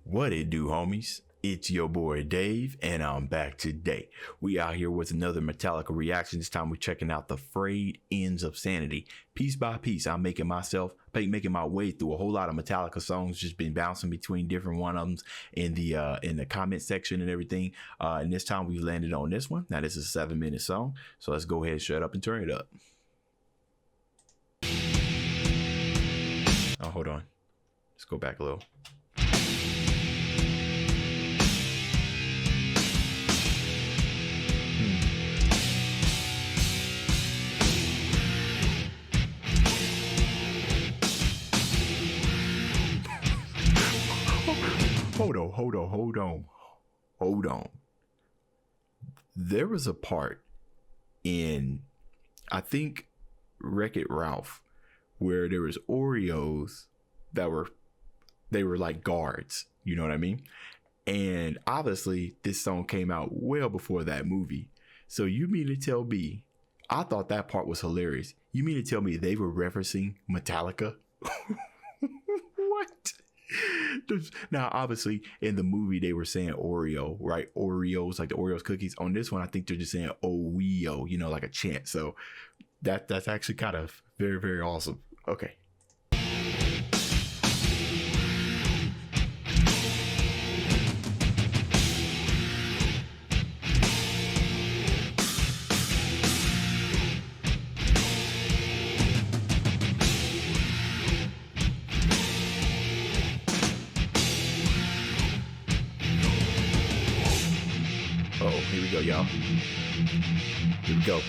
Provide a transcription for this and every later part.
What it do, homies? It's your boy Dave, and I'm back today. We out here with another Metallica reaction. This time we're checking out the Frayed Ends of Sanity. Piece by piece, I'm making my way through a whole lot of Metallica songs. Just been bouncing between different one of them in the comment section and everything. And this time we landed on this one. Now this is a 7-minute song, so let's go ahead and shut up and turn it up. Oh, hold on. Let's go back a little. Hold on. There was a part in, I think, Wreck-It Ralph, where there was Oreos that were like guards, you know what I mean? And obviously this song came out well before that movie. So you mean to tell me, I thought that part was hilarious. You mean to tell me they were referencing Metallica? What? Now, obviously, in the movie, they were saying Oreo, right? Oreos, like the Oreos cookies. On this one, I think they're just saying Oreo, you know, like a chant. So that's actually kind of very, very awesome. Okay. Oh, here we go, y'all. Here we go.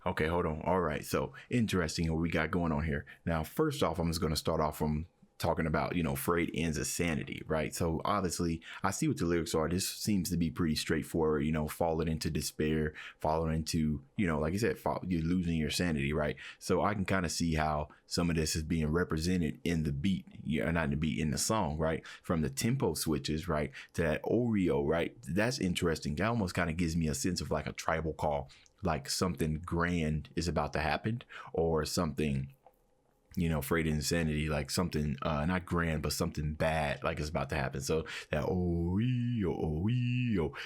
Okay, hold on. All right. So interesting what we got going on here. Now, first off, I'm just going to start off from talking about, you know, Frayed Ends of Sanity, right? So obviously I see what the lyrics are. This seems to be pretty straightforward, you know, falling into despair, falling into, you know, like I said, you're losing your sanity, right? So I can kind of see how some of this is being represented in the beat, not in the beat, in the song, right? From the tempo switches, right, to that Oreo, right? That's interesting. That almost kind of gives me a sense of like a tribal call, like something grand is about to happen, or something, you know, Frayed Insanity, like something not grand, but something bad, like it's about to happen. So that oh,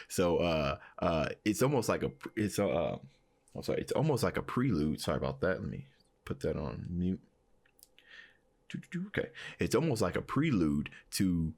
so it's almost like it's almost like a prelude. Sorry about that. Let me put that on mute. Okay, it's almost like a prelude to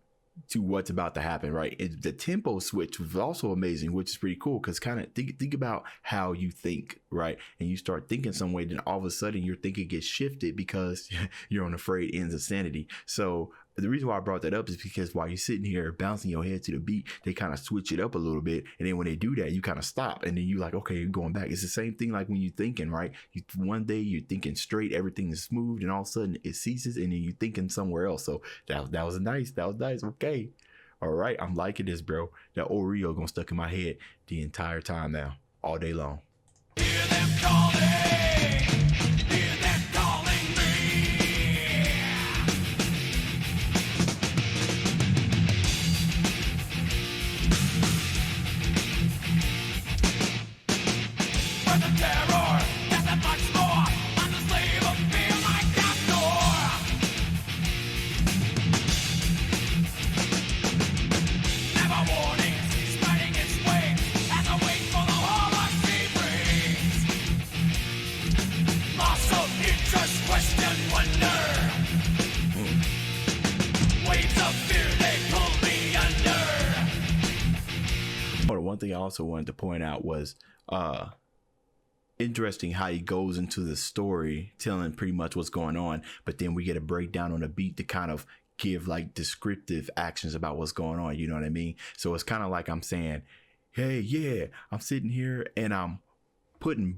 what's about to happen, right? The tempo switch was also amazing, which is pretty cool, because kind of think about how you think, right? And you start thinking some way, then all of a sudden your thinking gets shifted because you're on the Frayed Ends of Sanity. So the reason why I brought that up is because while you're sitting here bouncing your head to the beat, they kind of switch it up a little bit. And then when they do that, you kind of stop. And then you're like, okay, you're going back. It's the same thing like when you're thinking, right? One day you're thinking straight, everything is smooth, and all of a sudden it ceases, and then you're thinking somewhere else. So that was nice. That was nice. Okay. All right. I'm liking this, bro. That Oreo gonna stuck in my head the entire time now, all day long. Hear them calling. Hear them calling me. One thing I also wanted to point out was interesting how he goes into the story telling pretty much what's going on, but then we get a breakdown on the beat to kind of give like descriptive actions about what's going on, you know what I mean? So it's kind of like I'm saying, hey, yeah, I'm sitting here and I'm putting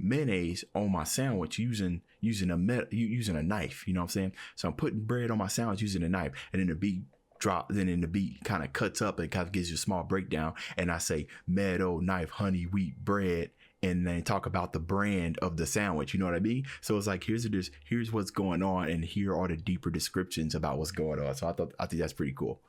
mayonnaise on my sandwich using a knife, you know what I'm saying? So I'm putting bread on my sandwich using a knife, and then the beat drop, then in the beat kind of cuts up and kind of gives you a small breakdown, and I say meadow, knife, honey, wheat, bread, and then talk about the brand of the sandwich, you know what I mean? So it's like here's what's going on, and here are the deeper descriptions about what's going on. So I think that's pretty cool.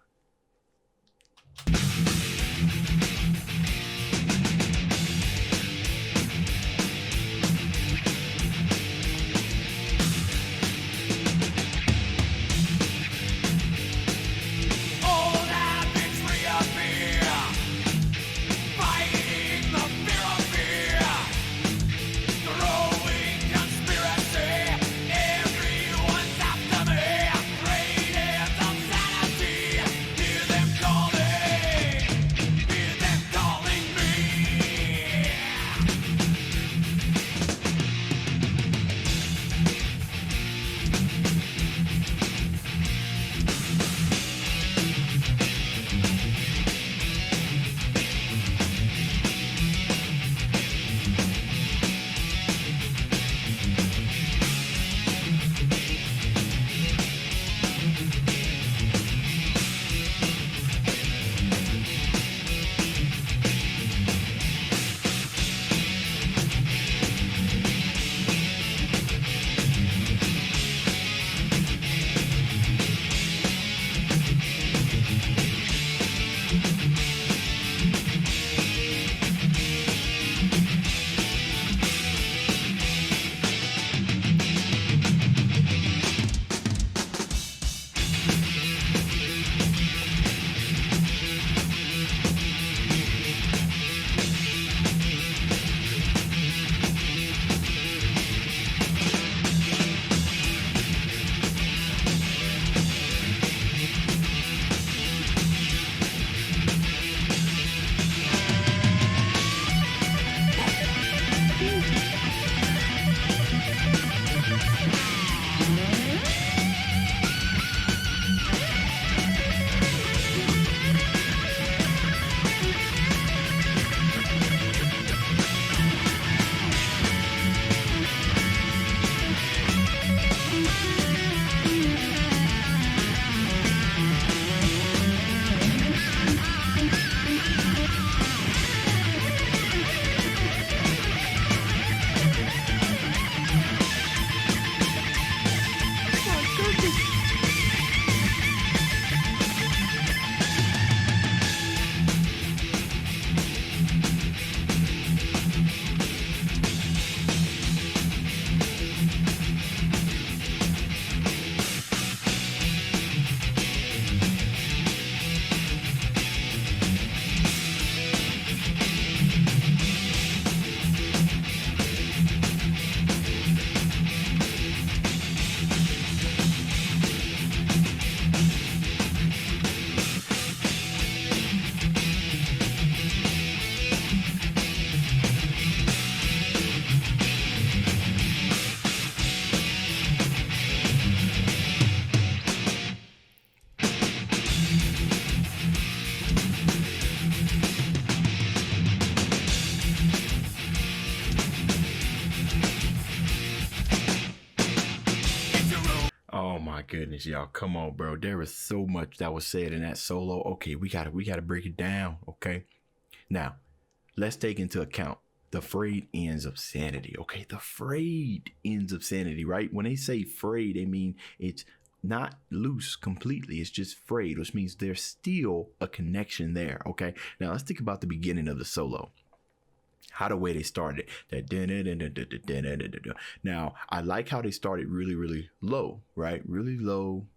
Goodness, y'all, come on, bro. There was so much that was said in that solo. Okay, we gotta break it down. Okay, now let's take into account the frayed ends of sanity. Okay, the frayed ends of sanity, right? When they say frayed, they mean it's not loose completely. It's just frayed, which means there's still a connection there. Okay, now let's think about the beginning of the solo. how the way they started now, I like how they started really, really low, right? Really low,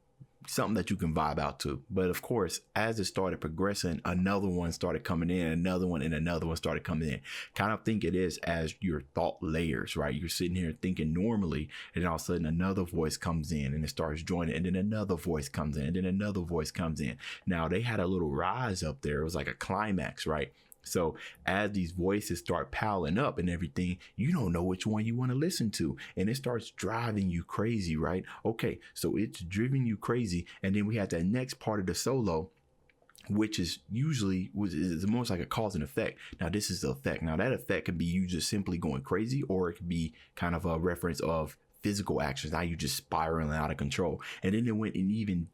something that you can vibe out to. But of course, as it started progressing, another one started coming in, another one, and another one started coming in. Kind of think it is as your thought layers, right? You're sitting here thinking normally, and all of a sudden another voice comes in and it starts joining, and then another voice comes in, and then another voice comes in. Now they had a little rise up there. It was like a climax, right? So as these voices start piling up and everything, you don't know which one you want to listen to. And it starts driving you crazy, right? Okay, so it's driving you crazy. And then we had that next part of the solo, which is almost like a cause and effect. Now, this is the effect. Now, that effect could be you just simply going crazy, or it could be kind of a reference of physical actions. Now you just spiraling out of control. And then it went even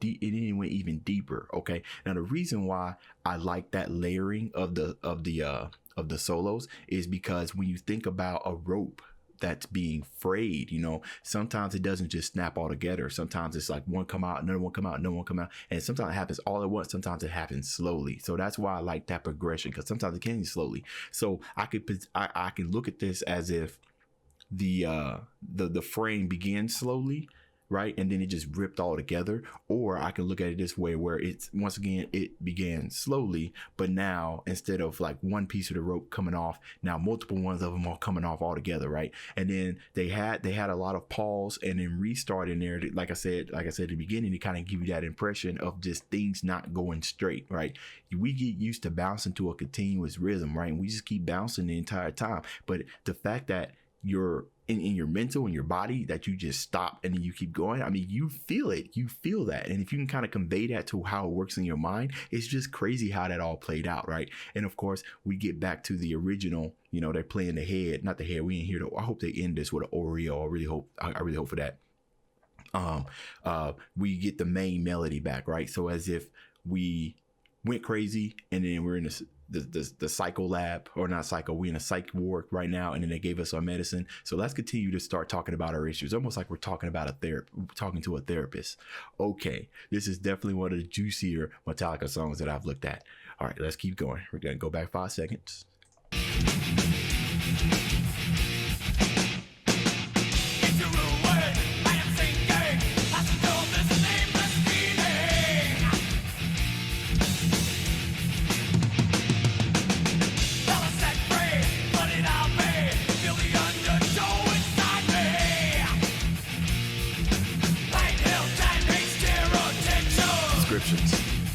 deeper. Okay. Now the reason why I like that layering of the solos is because when you think about a rope that's being frayed, sometimes it doesn't just snap all together. Sometimes it's like one come out, another one come out, another one come out. And sometimes it happens all at once. Sometimes it happens slowly. So that's why I like that progression, because sometimes it can be slowly. So I can look at this as if the frame began slowly, right, and then it just ripped all together. Or I can look at it this way, where it's once again it began slowly, but now instead of like one piece of the rope coming off, now multiple ones of them are coming off all together, right? And then they had a lot of pause and then restart in there. Like I said at the beginning, to kind of give you that impression of just things not going straight, right? We get used to bouncing to a continuous rhythm, right? And we just keep bouncing the entire time. But the fact that you're in your mental and your body, that you just stop and then you keep going, I mean, you feel it, you feel that. And if you can kind of convey that to how it works in your mind, it's just crazy how that all played out, right? And of course, we get back to the original, they're playing the head, not the head. We ain't here to, I hope they end this with an Oreo. I really hope for that. We get the main melody back, right? So as if we went crazy and then we're in the psycho lab, or not psycho, we're in a psych ward right now, and then they gave us our medicine. So let's continue to start talking about our issues, almost like we're talking to a therapist. Okay, this is definitely one of the juicier Metallica songs that I've looked at. All right, let's keep going. We're gonna go back 5 seconds.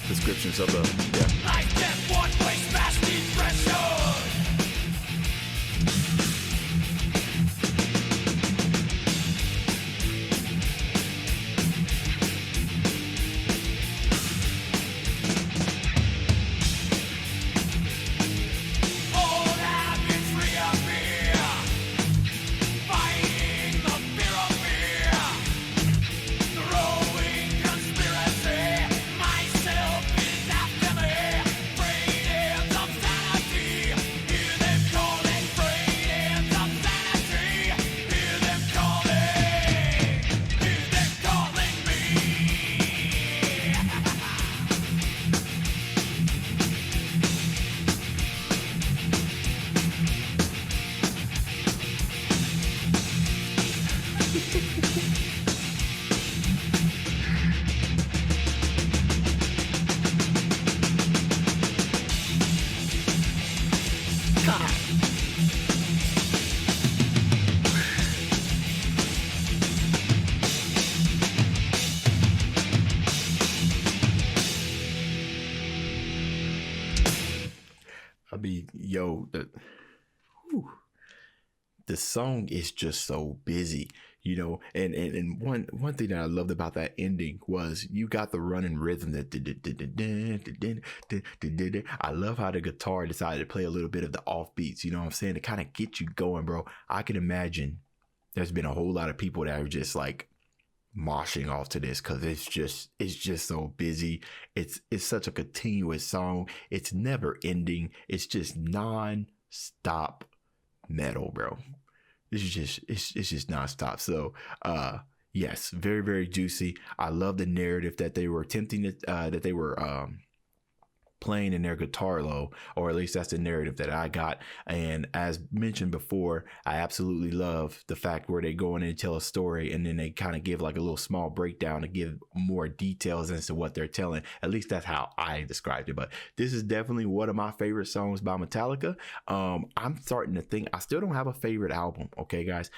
Descriptions of the, yeah. Like death, one way, smash the threshold. Old habits reappear, fighting the fear of fear, throwing conspiracy. Myself is after me, frayed hands of sanity. Hear them calling, frayed hands of sanity. Hear them calling me. I mean, the song is just so busy, and one thing that I loved about that ending was you got the running rhythm that I love how the guitar decided to play a little bit of the offbeats, you know what I'm saying, to kind of get you going, bro. I can imagine there's been a whole lot of people that are just like moshing off to this, because it's just so busy. It's such a continuous song. It's never ending. It's just non-stop metal, bro. It's just non-stop. So yes, very, very juicy. I love the narrative that they were attempting to playing in their guitar low, or at least that's the narrative that I got. And as mentioned before, I absolutely love the fact where they go in and tell a story and then they kind of give like a little small breakdown to give more details as to what they're telling. At least that's how I described it. But this is definitely one of my favorite songs by Metallica. I'm starting to think I still don't have a favorite album. Okay, guys,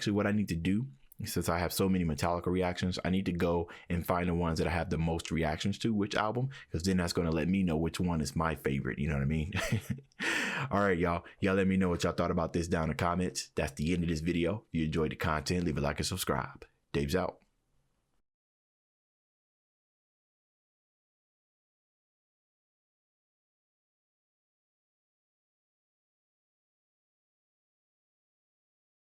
what I need to do, since I have so many Metallica reactions, I need to go and find the ones that I have the most reactions to, which album, because then that's going to let me know which one is my favorite. You know what I mean? All right, y'all let me know what y'all thought about this down in the comments. That's the end of this video. If you enjoyed the content, leave a like and subscribe. Dave's out.